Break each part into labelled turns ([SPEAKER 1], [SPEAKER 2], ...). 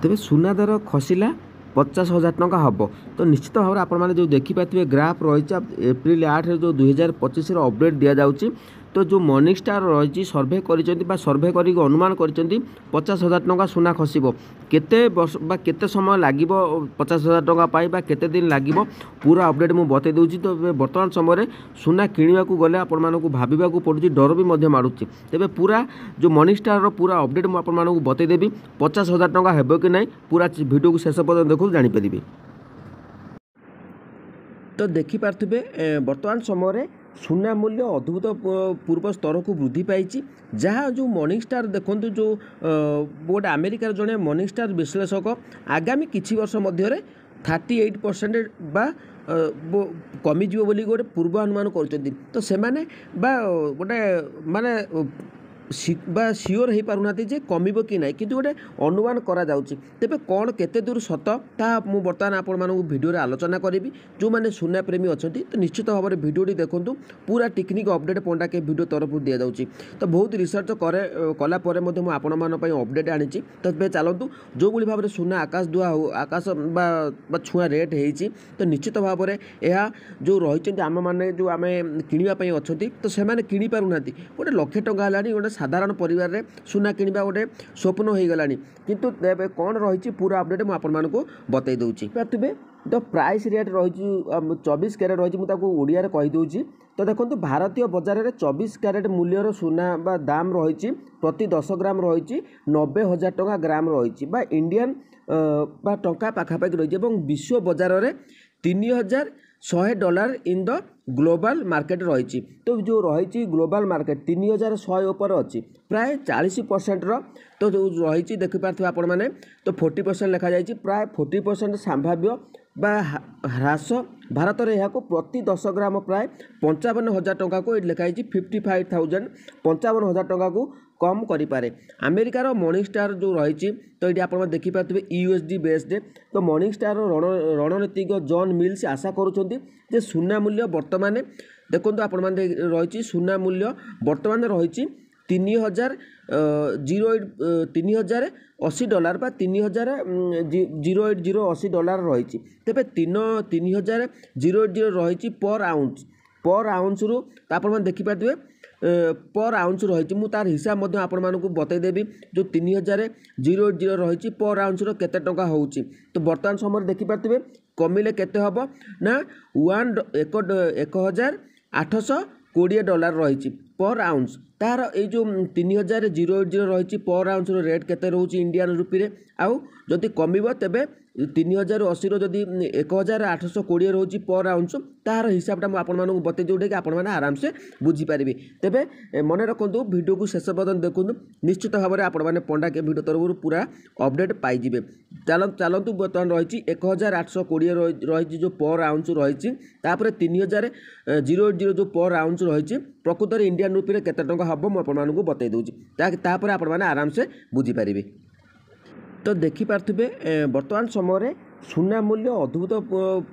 [SPEAKER 1] तेबे सुना दर खसला 50,000 टंका हम। तो निश्चित भाव में जो देखिपे ग्राफ रही एप्रिल 8 जो 2025 अपडेट दि जाऊँगी। तो जो मॉर्निंग स्टार रही सर्भे कर सर्भे कर अनुमान कर 50,000 टंका सुना खसब केते वर्ष बा केते समय लगे 50,000 टंका पाई बा केते दिन लगे पूरा अपडेट मुझे बतई दूसरी। तो बर्तमान समय सुना किणवा गले आपको भाविबा पड़ुଛି डर भी माड़ुଛି। तेबे पूरा जो मॉर्निंग स्टार पूरा अपडेट मुझे बतईदेवी 50,000 टंका हेब कि नहीं पूरा वीडियो को शेष पर्यटन देखो जानीपर। तो देखिपे बर्तमान समय सुना मूल्य अद्भुत पूर्व स्तर को वृद्धि पाई। जहाँ जो मॉर्निंग स्टार देखो जो गोटे अमेरिकार जड़े मॉर्निंग स्टार विश्लेषक आगामी किछि वर्ष मध्य 38% बा कमिज गोटे पूर्वानुमान कर। तो सेमाने बा गोटे माने सियोर हो पारना जे कमिब कि ना कि गोटे अनुमान करा जाउची। तेबे कौन केते दूर सत ता मु बर्तमान आपण मानू वीडियो रे आलोचना करी। जो मैंने सुना प्रेमी अच्छा तो निश्चित भाव में वीडियो देखूँ पूरा टेक्निक अपडेट पंडा के वीडियो तरफ दि जाऊँगी। तो बहुत रिसर्च कलापर अपडेट आनी। तो चलतु जो भाई भाव में सुना आकाश दुआ हो आकाश छुआ रेट होती। तो निश्चित भाव में यह जो रही आम मैंने जो आम किणापी अच्छा तो से कि पारना गोटे लक्षे टंका है गोटे साधारण परिवार रे सुना किणवा गोटे स्वप्न हो गला। किंतु कौन रही पूरा अपडेट मुझे बतई दूसरी। तो प्राइस रेट रही 24 कैरेट रही मुझे ओडिया कहीदे। तो देखो भारतीय बजार में 24 कैरेट मूल्यर सुना बा दाम रही प्रति 10 ग्राम रही 90,000 टंका ग्राम रही इंडियन बा टंका पाखापाखि रही। विश्व बजार में $3,100 इन द ग्लोबल मार्केट रही। तो जो रही ग्लोबल मार्केट 3,100 ऊपर अच्छी प्राय 40% तो जो रही देखिपे आपण मैंने तो 40% लिखा जाए प्राय 40% संभाव्य बा ह्रास भारत में यहाँ प्रति 10 ग्राम प्राय 55,000 टंका को लिखाई 55,000 55,000 टंका को कम करें। अमेरिकार मॉर्निंग स्टार जो रही तो ये आप देखिपे USD बेस्ड। तो मॉर्निंग स्टार रणनीतिज्ञ जॉन मिल्स आशा करुँचे सुना मूल्य बर्तमान देखो आपण मैंने रही सुना मूल्य बर्तमान रही $3,080 बा $3,080 रही। तेबे 3,080 रही पर आउंस रु आप देखिपे पर आउंस रही मु तार हिसाब मध्य आपण मानकु बतईदेवी। जो 3,080 रही पर आउंस केते टंका होउची। तो बर्तमान समय देखिपे कमिले केते हबो ना $1,820 रही पर आउंस। तार ये जो 3,080 रही पर आउंस रेट केते रोची इंडियन रुपी रे आउ जदि कमिबो तेबे 3,080 जदि 1,820 रोची पर आउंस तार हिसाबटा मुझे बतई जोटे कि आपने आराम से बुझीपारे। तेबे मन रखु वीडियो को शेष पर्यटन देखूँ निश्चित भाव में आपने पंडा के वीडियो तरफ पूरा अपडेट पाइबे। चलतु बर्तमान रही 1,820 रही जो पर आउंस रही 3,080 जो पर आउंस रही प्रकृत में इंडियन रुपी रे केते टंका हम मुझे बतई दूसरी तापर आपने आराम से बुझीपारे। तो देखिपे बर्तमान समय सुना मूल्य अद्भुत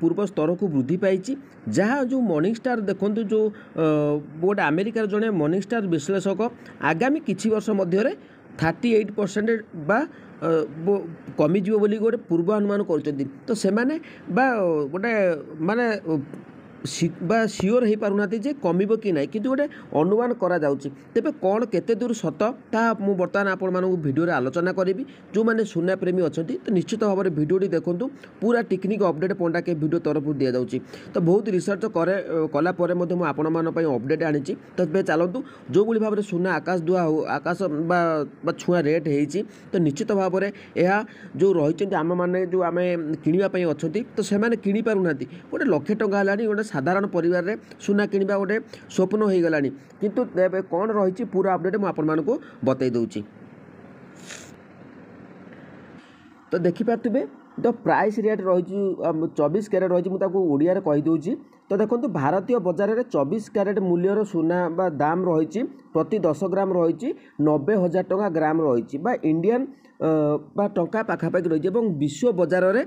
[SPEAKER 1] पूर्व स्तर को वृद्धि पाई। जहाँ जो मॉर्निंग स्टार देखो जो गोटे अमेरिकार जड़े मॉर्निंग स्टार विश्लेषक आगामी किछि वर्ष मध्य 38% बा कमिज गोटे पूर्वानुमान कर। तो सेमाने बा गोटे माने सियोर हो पारना जे कमिब कि ना कि गोटे अनुमान करा जाउची। तेबे कौन केते दूर सत ता मु बर्तमान आपण मानू वीडियो रे आलोचना करी। जो मैंने सुना प्रेमी अच्छा तो निश्चित भाव में वीडियो देखूँ पूरा टेक्निक अपडेट पंडा के वीडियो तरफ दि जाऊँगी। तो बहुत रिसर्च कलापर आपण मानी अपडेट आनी। तो चलतु जो भाव में सुना आकाश दुआ हो आकाश छुआ रेट होती। तो निश्चित भाव में यह जो रही आम मैंने जो आम किणापी अच्छा तो से कि पारना गोटे लक्षे टंका है गोटे साधारण परिवार रे सुना किणवा गोटे स्वप्न हो गला। किंतु कौन रही पूरा अपडेट मुझे बतई दूसरी। तो देखिपे तो प्राइस रेट रही 24 कैरेट रही मुझे ओडिया कहीदे। तो देखो भारतीय बजार में 24 कैरेट मूल्यर सुना बा दाम रही प्रति 10 ग्राम रही 90,000 टंका ग्राम रही इंडियन बा टंका पाखापाखि रही। विश्व बजार में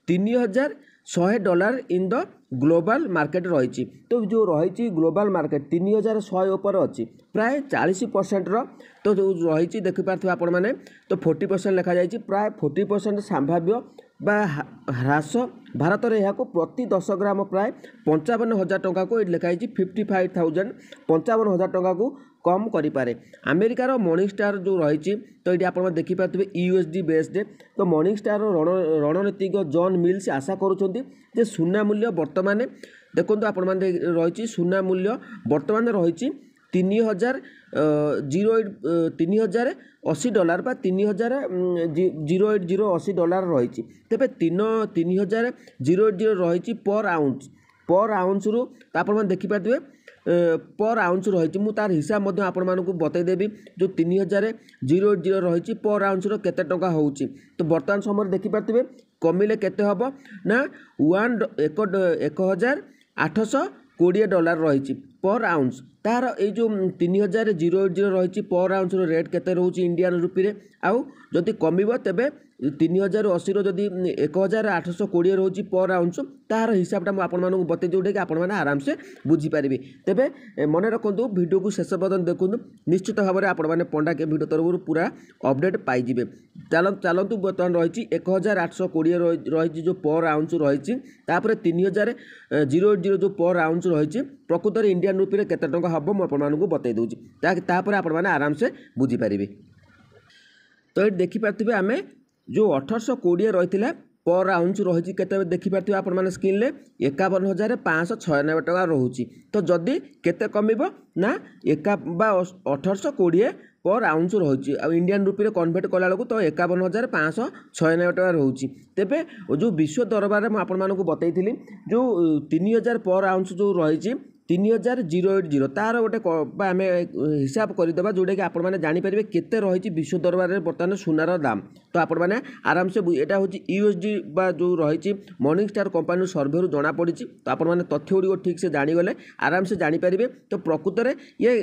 [SPEAKER 1] 3,000 $100 इन द ग्लोबल मार्केट रही। तो जो रही ग्लोबल मार्केट 3100 उपर अच्छी प्राय 40% तो जो रही देखिपारे आपण मैंने तो 40% लिखा जाए प्राय 40% संभाव्य बा ह्रास भारत में यहाँ प्रति 10 ग्राम प्राय 55,000 टंका को लिखाई 55,000 55,000 टंका को कम करें। अमेरिकार मॉर्निंग स्टार जो रही तो ये आप देखिपारे USD बेस्ड तो मॉर्निंग स्टार रणनीतिज्ञ जॉन मिल्स आशा करुँचे सुना मूल्य बर्तमान देखो आपण मैंने रही सुना मूल्य बर्तमान रही $3,080 बा $3,080 रही तेरे 3,080 रही पर आउंस रु आप देखिपारे पर आउंस रही मुझे हिसाब आपण बतईदेवी जो 3,080 रही पर आउंस केते टंका होउची तो बर्तमान समय देखिपारे कमिले केते हबो ना 1,820 रही पर आउंस तार ये जो 3,080 रही पर आउंस रेट केते रोचे इंडियन रुपी आउ जदि कमिबो तेबे 3,080 जदि 1,820 रोचे पर आउंस तार हिसाबटा मुझे बतई जोटे कि आपण मैंने आराम से बुझीपारे तेबे मन रखु वीडियो को शेष पर्यटन देखूँ निश्चित भाव में आपण मैंने पंडा के वीडियो तरफ पूरा अपडेट पाइबे। चलतु बर्तमान रही 1,820 रही जो पर आउंस रही 3,080 जो पर आउंस रही प्रकृत में इंडियन रुपी केते टंका हम मुझे बतई दूसरी तापर आपण मैंने आराम से बुझीपारे। तो ये देखिपारे आम जो 1,820 रही पर आउंस रही केते देखिपारे आपण मैंने स्क्रीन में 51,596 टका रोचे तो जदि केते कमिबो ना 1,820 पर आउंस रही इंडियन रुपी कन्वर्ट कला बेलू तो 51,596 टका रोचे तेरे जो विश्व दरबार में आपण मानक बतई जो 3,000 पर आउंस जो रही 3,080 तार गोटे आम हिसाब करदे जोटा कि आपण मैंने जानीपर केते रही विश्व दरबार में बर्तमान सुनार दाम तो आपण मैंने आराम से यहाँ हूँ USD बा जो रही मॉर्निंग स्टार कंपानी सर्भे जना पड़ी तो आपण मैंने तथ्य गुड़ ठीक से जानीगले आराम से जानीपर तो प्रकृत में ये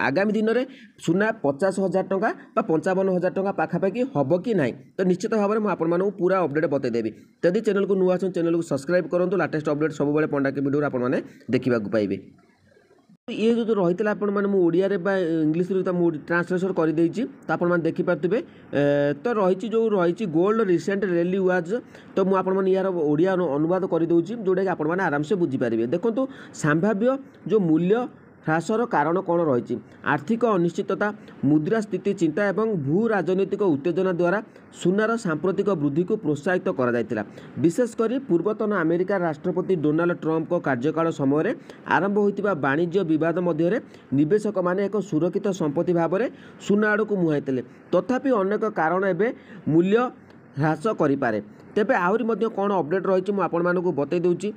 [SPEAKER 1] आगामी दिन में सुना 50,000 टंका 55,000 टंका पाखापाखि हम कि ना तो निश्चित भाव में मुझे पूरा अपडेट बतईदेवी। यदि चैनल को नुआ चैनल को सब्सक्राइब करूँ लाटेस्ट अपडेट सब पंडा के वीडियो आपने देखा पाइबे। ये जो रही है आपण मैंने ओडिया इंग्लीश ट्रांसलेशन करदे तो आप देखिपारे तो रही जो रही गोल्ड रिसेंट रैली वाज तो मुझे यार ओडिया अनुवाद करदे जोटा कि आपण मैंने आराम से बुझीपारे। देखो संभाव्य जो मूल्य ह्रासर कारण कौन रही आर्थिक अनिश्चितता मुद्रास्थिति चिंता एवं भू राजनैतिक उत्तेजना द्वारा सुनार सांप्रतिक वृद्धि को प्रोत्साहित करा विशेषकर पूर्वतन अमेरिका राष्ट्रपति डोनाल्ड ट्रंप को कार्यकाल समय आरंभ होता वाणिज्य विवाद मध्य निवेशक माने एक सुरक्षित संपत्ति भाव में सुना आड़ को मुहाई तथापि अनेक कारण एवं मूल्य ह्रास करें तेरे आहरी कौन अपडेट रही मुझे बतई दूसरी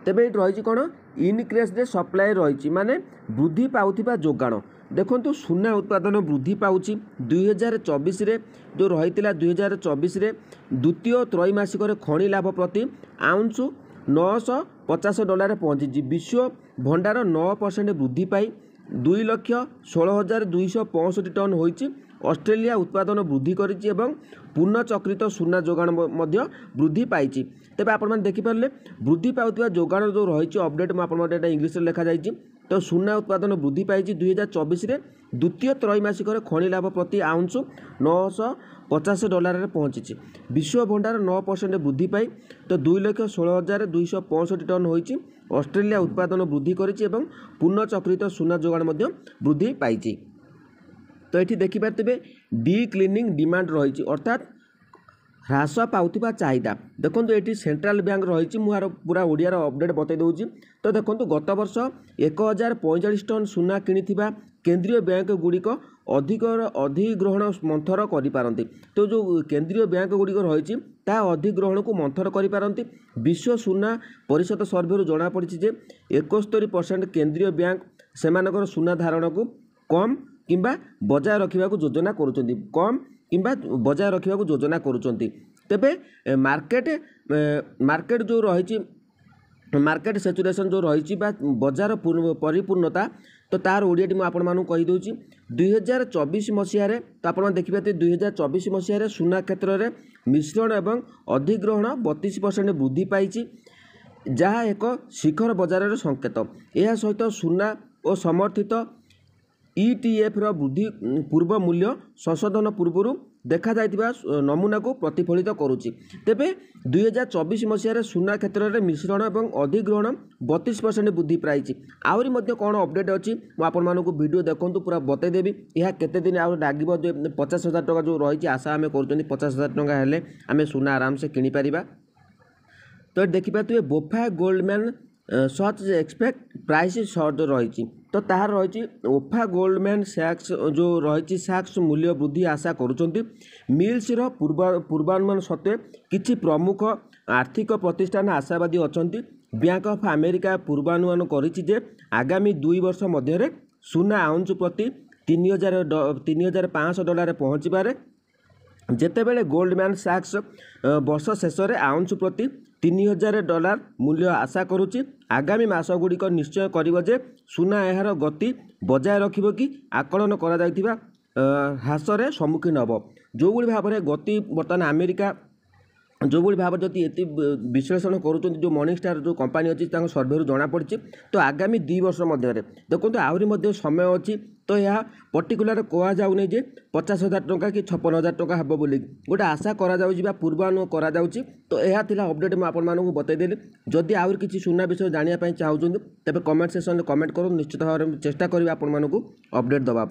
[SPEAKER 1] तेबे रही कौन इनक्रेज दे सप्लाई रही माने वृद्धि पाउथिबा जोगाण देखो सुना उत्पादन वृद्धि पाउछि 2024 जो रही 2024 द्वितीय त्रैमासिक खनि लाभ प्रति आउंस $950 पहुंची विश्व भंडार 9% वृद्धि पाई 2,16,265 टन होइछि। ऑस्ट्रेलिया उत्पादन वृद्धि करिछि एवं पुनःचक्रित सुना जोगाण वृद्धि पाई तेरे आप देखिपारे वृद्धि पाउथिबा जोगाण जो रही अपडेट मुझे इंग्लीश में लिखा जाइए तो सुना उत्पादन वृद्धि पाई 2024 द्वितीय त्रैमासिक खनि लाभ प्रति आउंस $950 पहुंची विश्व भंडार 9% वृद्धि पाई तो 2,16,265 टन होइछि। ऑस्ट्रेलिया उत्पादन वृद्धि करिछि एवं पुनःचक्रित सुना जोगाण वृद्धि पाई। तो ये देखिपारे डिक्लिनिंग डिमांड रही अर्थात ह्रास पाउथिबा चाहिदा देखो ये सेंट्रल बैंक रही मुझे पूरा ओडियार अपडेट बतई दूसरी तो देखो गत वर्ष 1,045 टन सुना किणिथिबा केंद्रीय बैंक गुड़िक अधिग्रहण मंथर करिपारंती तो जो केंद्रीय बैंक गुड़िक रही अधिग्रहण को मंथर करिपारंती विश्व सुना परिषद सर्भे जना पड़ी 71% केंद्रीय बैंक सेमानकर सुना धारण को कम किंबा बजाय रखा योजना करुँच कम किंबा बजाय रखा योजना करुँच तेबे मार्केट जो रही मार्केट सैचुरेशन जो रही बजार परिपूर्णता तो तार ओडियाटी मुझे आपण कहीदे 2024 ମସିହାରେ ତ ଆପଣ ଦେଖିପାରୁଥିବେ 2024 ମସିହାରେ ସୁନା କ୍ଷେତ୍ରରେ ମିଶ୍ରଣ ଏବଂ ଅଧିଗ୍ରହଣ 32% ବୃଦ୍ଧି ପାଇଛି, ଯାହା ଏକ ଶିଖର ବଜାରର ସଂକେତ। ଏହା ସହିତ ସୁନା ଓ ସମର୍ଥିତ ଇଟିଏଫ୍ର ବୃଦ୍ଧି ପୂର୍ବ ମୂଲ୍ୟ ସଂଶୋଧନ ପୂର୍ବରୁ ଦେଖାଯାଇଥିବା ନମୁନାକୁ ପ୍ରତିଫଳିତ କରୁଛି। ତେବେ 2024 ମସିହାରେ ସୁନା କ୍ଷେତ୍ରରେ ମିଶ୍ରଣ ଏବଂ ଅଧିଗ୍ରହଣ 32% ବୃଦ୍ଧି ପାଇଛି। ଆହୁରି ମଧ୍ୟ କ'ଣ ଅପଡ଼େଟ୍ ଅଛି ମୁଁ ଆପଣମାନଙ୍କୁ ଭିଡ଼ିଓ ଦେଖନ୍ତୁ ପୁରା ବତେଇଦେବି। ଏହା କେତେ ଦିନ ଆଉ ଲାଗିବ, ଯେ 50,000 ଟଙ୍କା ଯେଉଁ ରହିଛି ଆଶା ଆମେ କରୁଛନ୍ତି 50,000 ଟଙ୍କା ହେଲେ ଆମେ ସୁନା ଆରାମସେ କିଣିପାରିବା। ତ ଦେଖିପାରୁଥିବେ BofA Goldman Sachs expect price short ରହିଛି। ତ ତାହାର ରହିଛି ଓଫା ଗୋଲ୍ଡମ୍ୟାନ୍ ସାକ୍ସ ଯେଉଁ ରହିଛି ସାକ୍ସ ମୂଲ୍ୟ ବୃଦ୍ଧି ଆଶା କରୁଛନ୍ତି। ମିଲ୍ସର ପୂର୍ବାନୁମାନ ସତ୍ତ୍ୱେ କିଛି ପ୍ରମୁଖ ଆର୍ଥିକ ପ୍ରତିଷ୍ଠାନ ଆଶାବାଦୀ ଅଛନ୍ତି। ବ୍ୟାଙ୍କ ଅଫ୍ ଆମେରିକା ପୂର୍ବାନୁମାନ କରିଛି ଯେ ଆଗାମୀ 2 ବର୍ଷ ମଧ୍ୟରେ ସୁନା ଆଉନ୍ସ ପ୍ରତି $3,500 ପହଞ୍ଚିପାରେ, ଯେତେବେଳେ ଗୋଲ୍ଡମ୍ୟାନ୍ ସାକ୍ସ ବର୍ଷ ଶେଷରେ ଆଉନ୍ସ ପ୍ରତି $3,000 ମୂଲ୍ୟ ଆଶା କରୁଛି। ଆଗାମୀ ମାସଗୁଡ଼ିକ ନିଶ୍ଚୟ କରିବ ଯେ ସୁନା ଏହାର ଗତି ବଜାୟ ରଖିବ କି ଆକଳନ କରାଯାଇଥିବା ହ୍ରାସରେ ସମ୍ମୁଖୀନ ହେବ। ଯେଉଁଭଳି ଭାବରେ ଗତି ବର୍ତ୍ତମାନ ଆମେରିକା ଯେଉଁଭଳି ଭାବରେ ଯଦି ଏତେ ବିଶ୍ଳେଷଣ କରୁଛନ୍ତି, ଯେଉଁ ମର୍ଣ୍ଣିଂଷ୍ଟାର ଯେଉଁ କମ୍ପାନୀ ଅଛି ତାଙ୍କ ସର୍ଭେରୁ ଜଣାପଡ଼ିଛି, ତ ଆଗାମୀ 2 ବର୍ଷ ମଧ୍ୟରେ ଦେଖନ୍ତୁ ଆହୁରି ମଧ୍ୟ ସମୟ ଅଛି। ତ ଏହା ପର୍ଟିକୁଲାର କୁହାଯାଉନି ଯେ 50,000 ଟଙ୍କା କି 56,000 ଟଙ୍କା ହେବ ବୋଲି, ଗୋଟେ ଆଶା କରାଯାଉଛି ବା ପୂର୍ବାନୁମାନ କରାଯାଉଛି। ତ ଏହା ଥିଲା ଅପଡ଼େଟ୍, ମୁଁ ଆପଣମାନଙ୍କୁ ବତେଇଦେଲି। ଯଦି ଆହୁରି କିଛି ସୁନା ବିଷୟରେ ଜାଣିବା ପାଇଁ ଚାହୁଁଛନ୍ତି ତେବେ କମେଣ୍ଟ ସେକ୍ସନରେ କମେଣ୍ଟ କରନ୍ତୁ, ନିଶ୍ଚିତ ଭାବରେ ଚେଷ୍ଟା କରିବି ଆପଣମାନଙ୍କୁ ଅପଡ଼େଟ୍ ଦେବା ପାଇଁ।